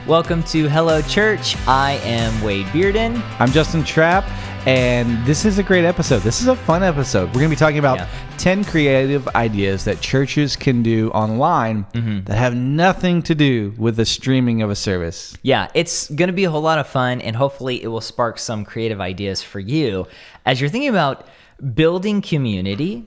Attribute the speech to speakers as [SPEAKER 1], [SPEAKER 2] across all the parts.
[SPEAKER 1] Welcome to Hello Church. I am Wade Bearden.
[SPEAKER 2] I'm Justin Trapp, and this is a great episode. This is a fun episode. We're going to be talking about 10 creative ideas that churches can do online that have nothing to do with the streaming of a service.
[SPEAKER 1] Yeah, it's going to be a whole lot of fun, and hopefully it will spark some creative ideas for you as you're thinking about building community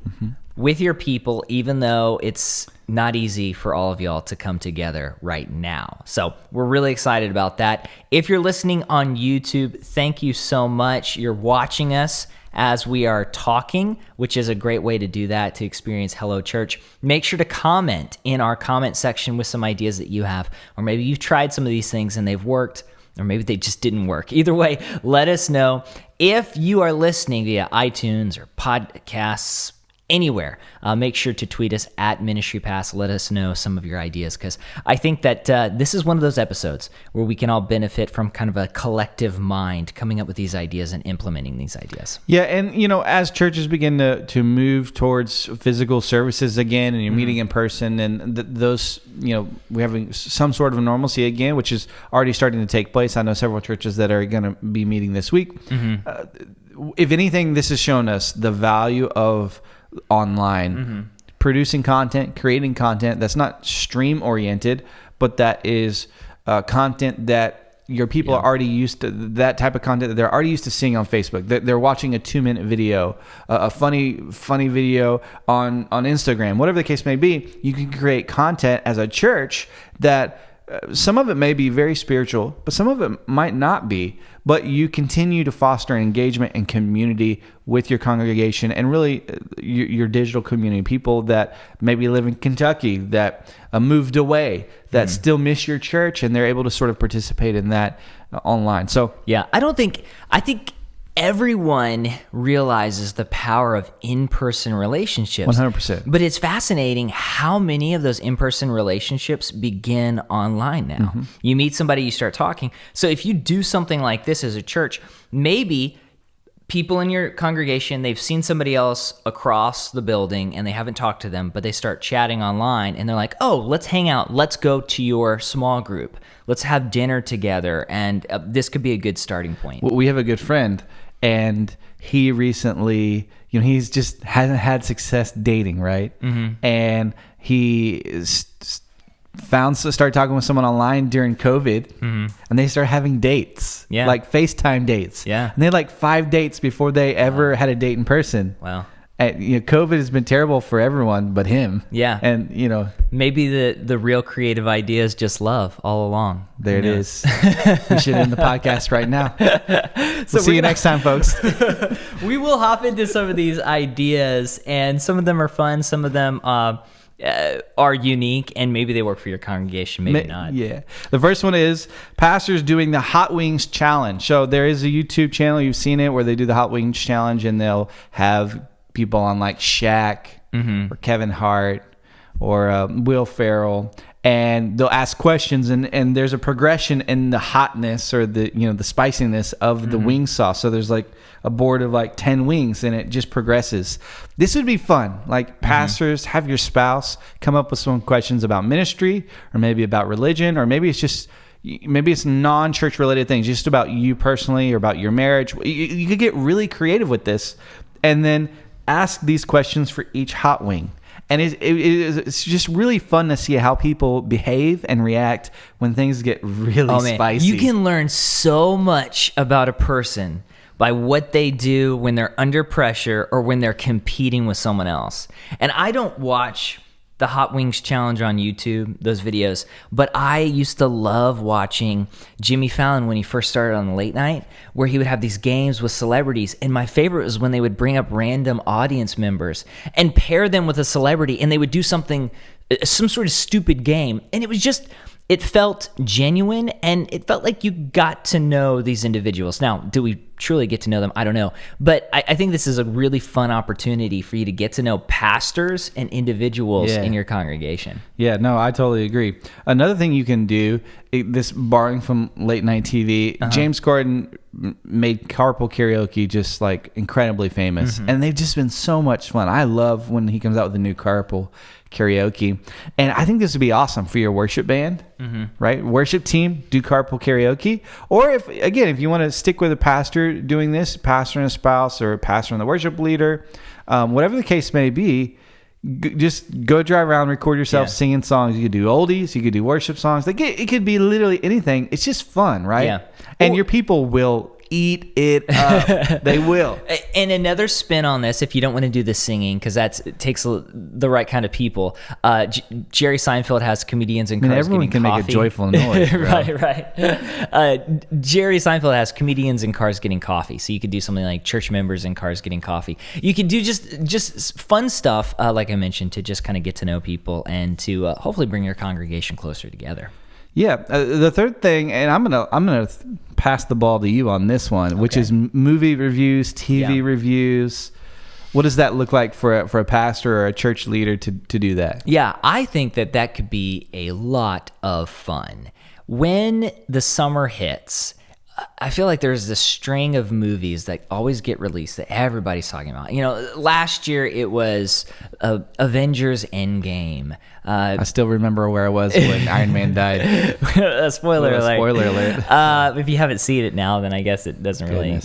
[SPEAKER 1] with your people, even though it's not easy for all of y'all to come together right now. So we're really excited about that. If you're listening on YouTube, thank you so much. You're watching us as we are talking, which is a great way to do that, to experience Hello Church. Make sure to comment in our comment section with some ideas that you have, or maybe you've tried some of these things and they've worked, or maybe they just didn't work. Either way, let us know. If you are listening via iTunes or podcasts, anywhere, make sure to tweet us at Ministry Pass. Let us know some of your ideas, because I think that this is one of those episodes where we can all benefit from kind of a collective mind coming up with these ideas and implementing these ideas.
[SPEAKER 2] Yeah, and as churches begin to move towards physical services again, and you're meeting in person, and those, we're having some sort of normalcy again, which is already starting to take place. I know several churches that are going to be meeting this week. If anything, this has shown us the value of online producing content, creating content that's not stream oriented, but that is content that your people are already used to, that type of content that they're already used to seeing on Facebook. They're watching a 2-minute video, a funny video on Instagram, whatever the case may be. You can create content as a church that some of it may be very spiritual, but some of it might not be. But you continue to foster engagement and community with your congregation and really your digital community. People that maybe live in Kentucky, that moved away, that still miss your church, and they're able to sort of participate in that online. So
[SPEAKER 1] yeah, I think everyone realizes the power of in-person relationships.
[SPEAKER 2] 100%.
[SPEAKER 1] But it's fascinating how many of those in-person relationships begin online now. You meet somebody, you start talking. So if you do something like this as a church, maybe people in your congregation, they've seen somebody else across the building and they haven't talked to them, but they start chatting online and they're like, oh, let's hang out. Let's go to your small group. Let's have dinner together. And this could be a good starting point.
[SPEAKER 2] Well, we have a good friend, and he recently, he's just hasn't had success dating, right? And he started talking with someone online during COVID, and they started having dates, like FaceTime dates.
[SPEAKER 1] Yeah.
[SPEAKER 2] And they had like 5 dates before they ever had a date in person.
[SPEAKER 1] Wow.
[SPEAKER 2] And, COVID has been terrible for everyone but him.
[SPEAKER 1] Yeah.
[SPEAKER 2] And,
[SPEAKER 1] maybe the real creative idea is just love all along.
[SPEAKER 2] There it is. We should end the podcast right now. So we'll see you next time, folks.
[SPEAKER 1] We will hop into some of these ideas, and some of them are fun. Some of them are unique, and maybe they work for your congregation, maybe not.
[SPEAKER 2] Yeah. The first one is pastors doing the Hot Wings Challenge. So there is a YouTube channel, you've seen it, where they do the Hot Wings Challenge, and they'll have people on like Shaq or Kevin Hart or Will Ferrell, and they'll ask questions, and there's a progression in the hotness or the the spiciness of the wing sauce. So there's like a board of like 10 wings, and it just progresses. This would be fun. Like pastors, have your spouse come up with some questions about ministry, or maybe about religion, or maybe it's non-church related things, just about you personally or about your marriage. You could get really creative with this, and then ask these questions for each hot wing. And it's just really fun to see how people behave and react when things get really spicy.
[SPEAKER 1] You can learn so much about a person by what they do when they're under pressure or when they're competing with someone else. And I don't watch the Hot Wings Challenge on YouTube, those videos, but I used to love watching Jimmy Fallon when he first started on the late night, where he would have these games with celebrities. And my favorite was when they would bring up random audience members and pair them with a celebrity, and they would do some sort of stupid game. And it felt genuine, and it felt like you got to know these individuals. Now, do we truly get to know them? I don't know. But I think this is a really fun opportunity for you to get to know pastors and individuals in your congregation.
[SPEAKER 2] Yeah, no, I totally agree. Another thing you can do, this borrowing from late night TV, James Corden made Carpool Karaoke just like incredibly famous. And they've just been so much fun. I love when he comes out with a new Carpool karaoke. And I think this would be awesome for your worship band, right? Worship team, do carpool karaoke. Or if you want to stick with a pastor doing this, pastor and a spouse, or pastor and the worship leader, whatever the case may be, just go drive around, record yourself singing songs. You could do oldies, you could do worship songs. It could be literally anything. It's just fun, right?
[SPEAKER 1] Yeah.
[SPEAKER 2] And your people will eat it up. They will.
[SPEAKER 1] And another spin on this, if you don't want to do the singing, because it takes the right kind of people. Jerry Seinfeld has comedians in cars
[SPEAKER 2] everyone
[SPEAKER 1] getting
[SPEAKER 2] can
[SPEAKER 1] coffee.
[SPEAKER 2] make a joyful noise.
[SPEAKER 1] right. Jerry Seinfeld has comedians in cars getting coffee. So you could do something like church members in cars getting coffee. You could do just fun stuff, like I mentioned, to just kind of get to know people and to hopefully bring your congregation closer together.
[SPEAKER 2] Yeah, the third thing, and I'm gonna pass the ball to you on this one, which is movie reviews, TV reviews. What does that look like for a pastor or a church leader to do that?
[SPEAKER 1] Yeah, I think that could be a lot of fun. When the summer hits, I feel like there's this string of movies that always get released that everybody's talking about. Last year it was Avengers Endgame.
[SPEAKER 2] I still remember where I was when Iron Man died.
[SPEAKER 1] Spoiler alert.
[SPEAKER 2] Spoiler alert.
[SPEAKER 1] If you haven't seen it now, then I guess it doesn't really,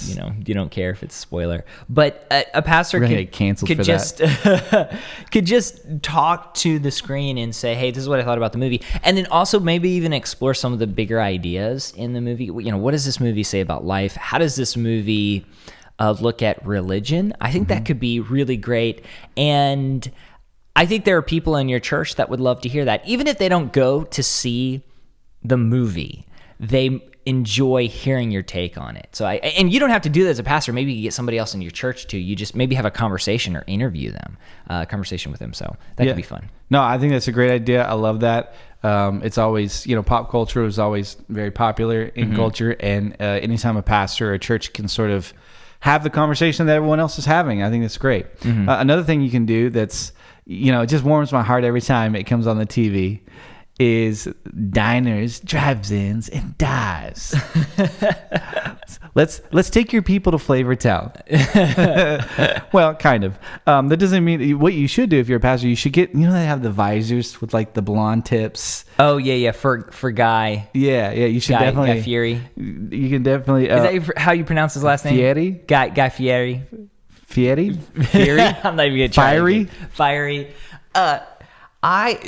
[SPEAKER 1] you don't care if it's a spoiler. But a pastor could just talk to the screen and say, hey, this is what I thought about the movie. And then also maybe even explore some of the bigger ideas in the movie. What does this movie say about life? How does this movie look at religion? I think that could be really great. And I think there are people in your church that would love to hear that. Even if they don't go to see the movie, they enjoy hearing your take on it. So and you don't have to do that as a pastor. Maybe you get somebody else in your church too. You just maybe have a conversation or interview them, conversation with them. So that could be fun.
[SPEAKER 2] No, I think that's a great idea. I love that. It's always, pop culture is always very popular in culture. And anytime a pastor or a church can sort of have the conversation that everyone else is having, I think that's great. Another thing you can do that's, it just warms my heart every time it comes on the TV is diners, drive-ins, and dives. Let's take your people to Flavor Town. Well, kind of. That doesn't mean what you should do if you're a pastor. You should get, they have the visors with like the blonde tips.
[SPEAKER 1] Oh yeah, for Guy.
[SPEAKER 2] Yeah. You should definitely.
[SPEAKER 1] Guy Fieri.
[SPEAKER 2] You can definitely.
[SPEAKER 1] Is that how you pronounce his last name?
[SPEAKER 2] Fieri.
[SPEAKER 1] Guy Fieri.
[SPEAKER 2] Fieri.
[SPEAKER 1] I'm not even gonna try.
[SPEAKER 2] Fiery.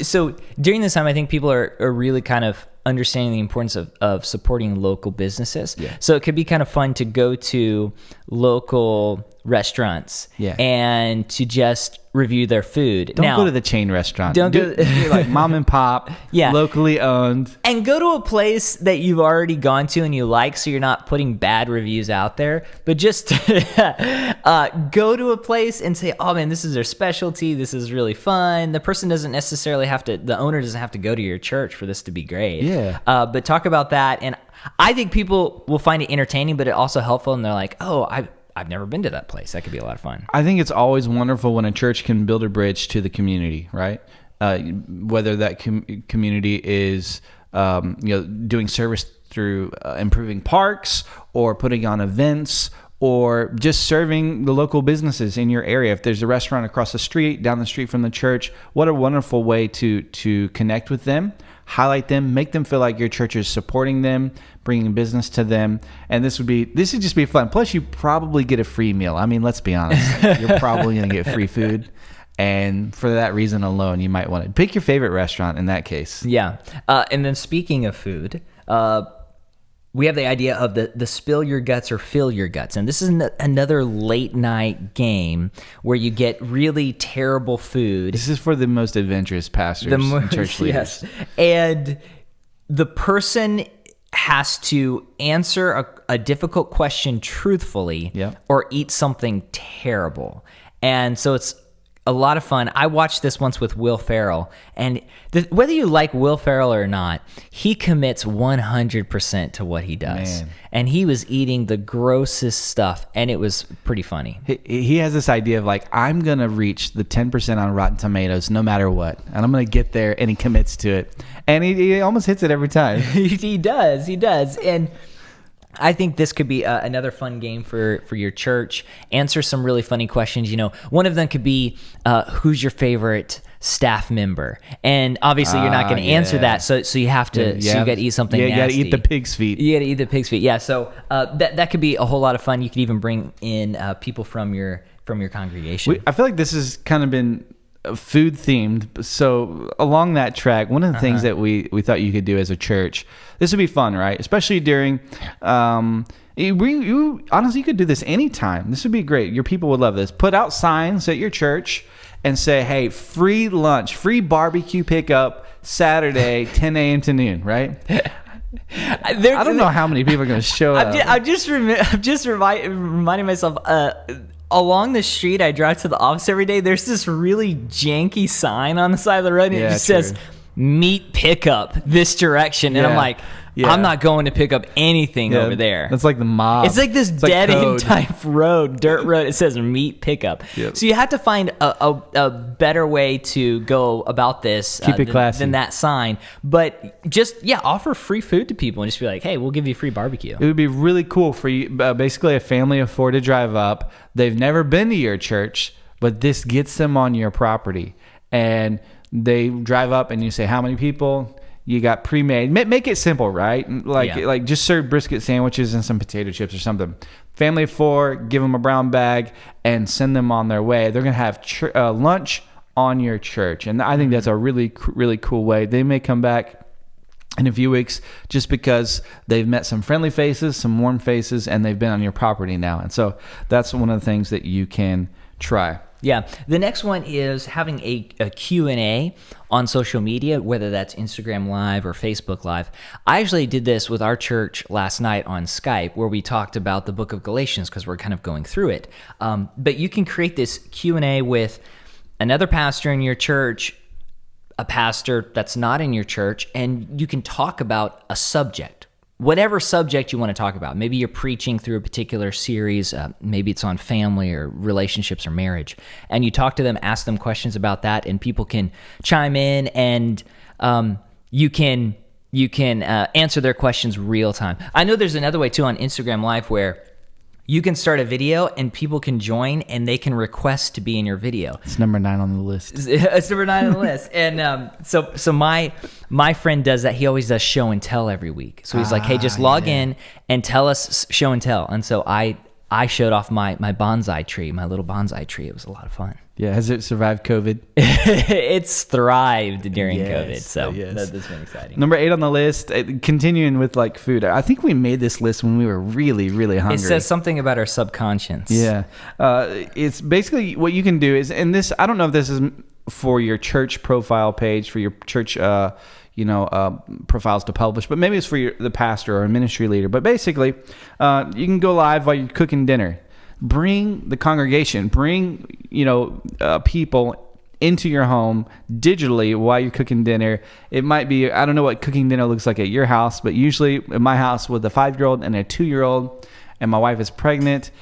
[SPEAKER 1] So during this time, I think people are really kind of understanding the importance of supporting local businesses.
[SPEAKER 2] Yeah.
[SPEAKER 1] So it could be kind of fun to go to local restaurants and to just review their food.
[SPEAKER 2] Don't go to the chain restaurant.
[SPEAKER 1] Don't do
[SPEAKER 2] like mom and pop, locally owned.
[SPEAKER 1] And go to a place that you've already gone to and you like, so you're not putting bad reviews out there. But just go to a place and say, oh man, this is their specialty. This is really fun. The person doesn't necessarily the owner doesn't have to go to your church for this to be great.
[SPEAKER 2] Yeah.
[SPEAKER 1] But talk about that. And I think people will find it entertaining, but it also helpful. And they're like, oh, I've never been to that place. That could be a lot of fun.
[SPEAKER 2] I think it's always wonderful when a church can build a bridge to the community, right? Whether that community is, doing service through improving parks or putting on events or just serving the local businesses in your area. If there's a restaurant across the street, down the street from the church, what a wonderful way to connect with them, highlight them, make them feel like your church is supporting them, bringing business to them. And this would just be fun. Plus, you probably get a free meal. I mean, let's be honest. You're probably going to get free food. And for that reason alone, you might want to pick your favorite restaurant in that case.
[SPEAKER 1] Yeah. And then speaking of food, we have the idea of the spill your guts or fill your guts. And this is another late night game where you get really terrible food.
[SPEAKER 2] This is for the most adventurous pastors and church leaders.
[SPEAKER 1] Yes. And the person has to answer a difficult question truthfully or eat something terrible. And so it's a lot of fun. I watched this once with Will Ferrell, and whether you like Will Ferrell or not, he commits 100% to what he does.
[SPEAKER 2] Man.
[SPEAKER 1] And he was eating the grossest stuff, and it was pretty funny.
[SPEAKER 2] He has this idea of like, I'm going to reach the 10% on Rotten Tomatoes no matter what. And I'm going to get there, and he commits to it. And he almost hits it every time.
[SPEAKER 1] He does. And I think this could be another fun game for your church. Answer some really funny questions. One of them could be, who's your favorite staff member, and obviously you're not going to answer that, so you have to, so you got to eat something nasty.
[SPEAKER 2] You got to eat the pig's feet.
[SPEAKER 1] You got to eat the pig's feet. Yeah, so that could be a whole lot of fun. You could even bring in people from your congregation.
[SPEAKER 2] I feel like this has kind of been food themed. So along that track, one of the things that we thought you could do as a church, this would be fun, right? Especially during, you honestly, you could do this anytime. This would be great. Your people would love this. Put out signs at your church and say, hey, free lunch, free barbecue pickup Saturday, 10 a.m. to noon, right? I don't know how many people are going to show up.
[SPEAKER 1] I'm just reminding myself, along the street I drive to the office every day, there's this really janky sign on the side of the road, and it just says, meat pickup this direction. And I'm like, I'm not going to pick up anything over there.
[SPEAKER 2] That's like the mob.
[SPEAKER 1] It's like this dead-end type road, dirt road. It says meat pickup.
[SPEAKER 2] Yep.
[SPEAKER 1] So you have to find a better way to go about this.
[SPEAKER 2] Keep it classy.
[SPEAKER 1] Than that sign. But just, offer free food to people and just be like, hey, we'll give you free barbecue.
[SPEAKER 2] It would be really cool for you, basically a family of 4 to drive up. They've never been to your church, but this gets them on your property. And they drive up and you say, how many people? You got pre-made. Make it simple, right? Like just serve brisket sandwiches and some potato chips or something. Family of 4, give them a brown bag and send them on their way. They're going to have lunch on your church. And I think that's a really, really cool way. They may come back in a few weeks just because they've met some friendly faces, some warm faces, and they've been on your property now. And so that's one of the things that you can try.
[SPEAKER 1] Yeah. The next one is having a Q&A on social media, whether that's Instagram Live or Facebook Live. I actually did this with our church last night on Skype, where we talked about the book of Galatians because we're kind of going through it. But you can create this Q&A with another pastor in your church, a pastor that's not in your church, and you can talk about a subject. Whatever subject you want to talk about. Maybe you're preaching through a particular series. Maybe it's on family or relationships or marriage. And you talk to them, ask them questions about that, and people can chime in, and you can answer their questions real time. I know there's another way too on Instagram Live where you can start a video and people can join and they can request to be in your video.
[SPEAKER 2] It's number 9 on the list.
[SPEAKER 1] It's number 9 on the list. And so my friend does that. He always does show and tell every week. So he's like, hey, just log in and tell us show and tell. And so I showed off my bonsai tree, my little bonsai tree. It was a lot of fun.
[SPEAKER 2] Yeah, has it survived COVID?
[SPEAKER 1] It's thrived during COVID, so that's been exciting.
[SPEAKER 2] Number 8 on the list, continuing with like food. I think we made this list when we were really, really hungry.
[SPEAKER 1] It says something about our subconscious.
[SPEAKER 2] Yeah, it's basically what you can do is, and this, I don't know if this is for your church profile page, for your church profiles to publish, but maybe it's for the pastor or a ministry leader. But basically, you can go live while you're cooking dinner. Bring the congregation, bring people into your home digitally while you're cooking dinner. It might be, I don't know what cooking dinner looks like at your house, but usually in my house with a 5-year-old and a 2-year-old, and my wife is pregnant,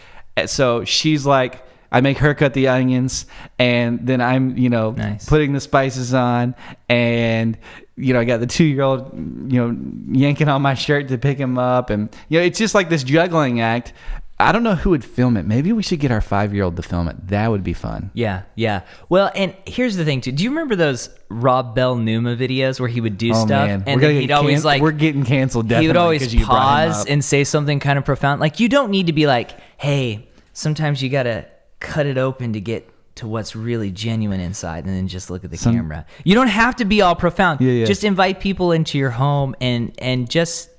[SPEAKER 2] so she's like, I make her cut the onions, and then I'm,
[SPEAKER 1] nice.
[SPEAKER 2] Putting the spices on, and I got the 2-year-old, yanking on my shirt to pick him up, and it's just like this juggling act. I don't know who would film it. Maybe we should get our 5-year-old to film it. That would be fun.
[SPEAKER 1] Yeah. Well, and here's the thing too. Do you remember those Rob Bell Numa videos where he would do stuff,
[SPEAKER 2] man.
[SPEAKER 1] and then he'd always
[SPEAKER 2] we're getting canceled. Definitely,
[SPEAKER 1] he would always pause and say something kind of profound. Like, you don't need to be like, hey, sometimes you gotta cut it open to get to what's really genuine inside, and then just look at the camera. You don't have to be all profound.
[SPEAKER 2] Yeah.
[SPEAKER 1] Just invite people into your home and just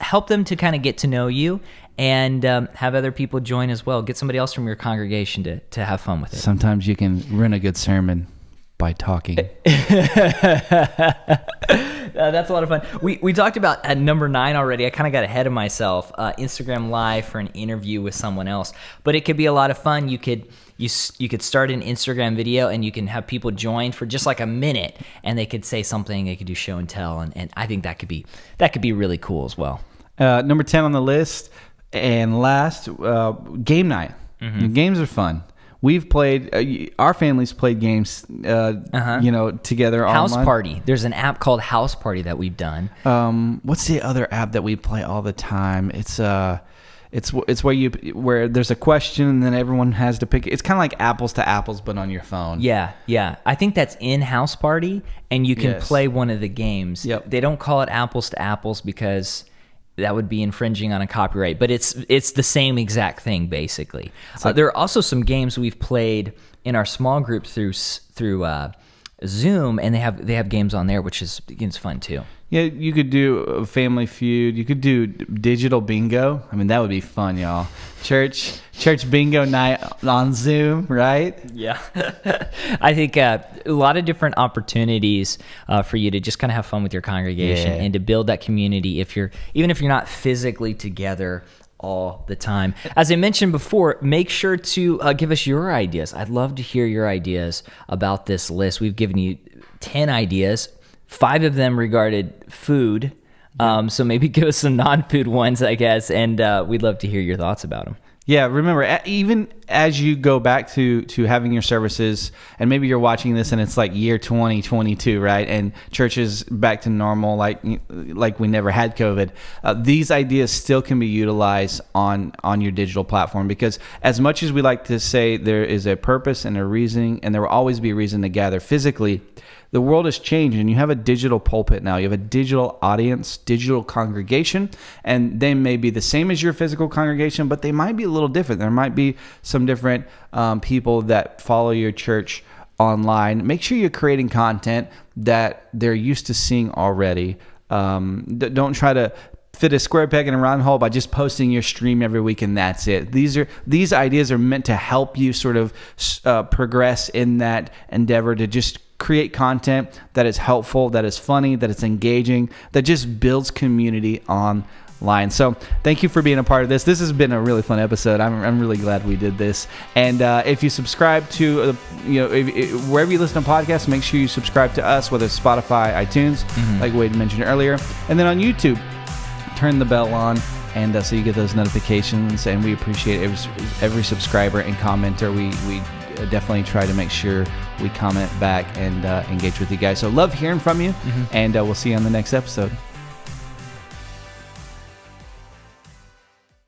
[SPEAKER 1] help them to kind of get to know you, and have other people join as well. Get somebody else from your congregation to have fun with it.
[SPEAKER 2] Sometimes you can run a good sermon by talking.
[SPEAKER 1] That's a lot of fun. We talked about at number 9 already. I kind of got ahead of myself. Instagram Live for an interview with someone else, but it could be a lot of fun. You could start an Instagram video and you can have people join for just like a minute, and they could say something. They could do show and tell, and I think that could be really cool as well.
[SPEAKER 2] Number 10 on the list, and last, game night. Mm-hmm. Games are fun. We've played, our family's played games, together
[SPEAKER 1] House
[SPEAKER 2] online.
[SPEAKER 1] Party. There's an app called House Party that we've done.
[SPEAKER 2] What's the other app that we play all the time? It's It's where there's a question and then everyone has to pick. It's kind of like apples to apples, but on your phone.
[SPEAKER 1] Yeah. I think that's in House Party, and you can
[SPEAKER 2] Yes.
[SPEAKER 1] play one of the games.
[SPEAKER 2] Yep.
[SPEAKER 1] They don't call it apples to apples because that would be infringing on a copyright, but it's the same exact thing basically. There are also some games we've played in our small group through Zoom, and they have games on there, which is it's fun too.
[SPEAKER 2] Yeah, you could do a Family Feud. You could do digital bingo. I mean, that would be fun, y'all. Church bingo night on Zoom, right?
[SPEAKER 1] Yeah. I think a lot of different opportunities for you to just kind of have fun with your congregation and to build that community even if you're not physically together all the time. As I mentioned before, make sure to give us your ideas. I'd love to hear your ideas about this list. We've given you 10 ideas. 5 of them regarded food. So maybe give us some non-food ones, I guess, and we'd love to hear your thoughts about them.
[SPEAKER 2] Yeah, remember, even as you go back to having your services, and maybe you're watching this and it's like year 2022, right? And church is back to normal, like we never had COVID. These ideas still can be utilized on your digital platform, because as much as we like to say there is a purpose and a reason, and there will always be a reason to gather physically, the world has changed, and you have a digital pulpit now. You have a digital audience, digital congregation, and they may be the same as your physical congregation, but they might be a little different. There might be some different people that follow your church online. Make sure you're creating content that they're used to seeing already. Don't try to fit a square peg in a round hole by just posting your stream every week and that's it. These ideas are meant to help you sort of progress in that endeavor to just create content that is helpful, that is funny, that is engaging, that just builds community online. So thank you for being a part of this. This has been a really fun episode. I'm really glad we did this. And if you subscribe to wherever you listen to podcasts, make sure you subscribe to us, whether it's Spotify, iTunes, like Wade mentioned earlier, and then on YouTube, turn the bell on, and so you get those notifications. And we appreciate every subscriber and commenter. We definitely try to make sure we comment back and engage with you guys. So love hearing from you, and we'll see you on the next episode.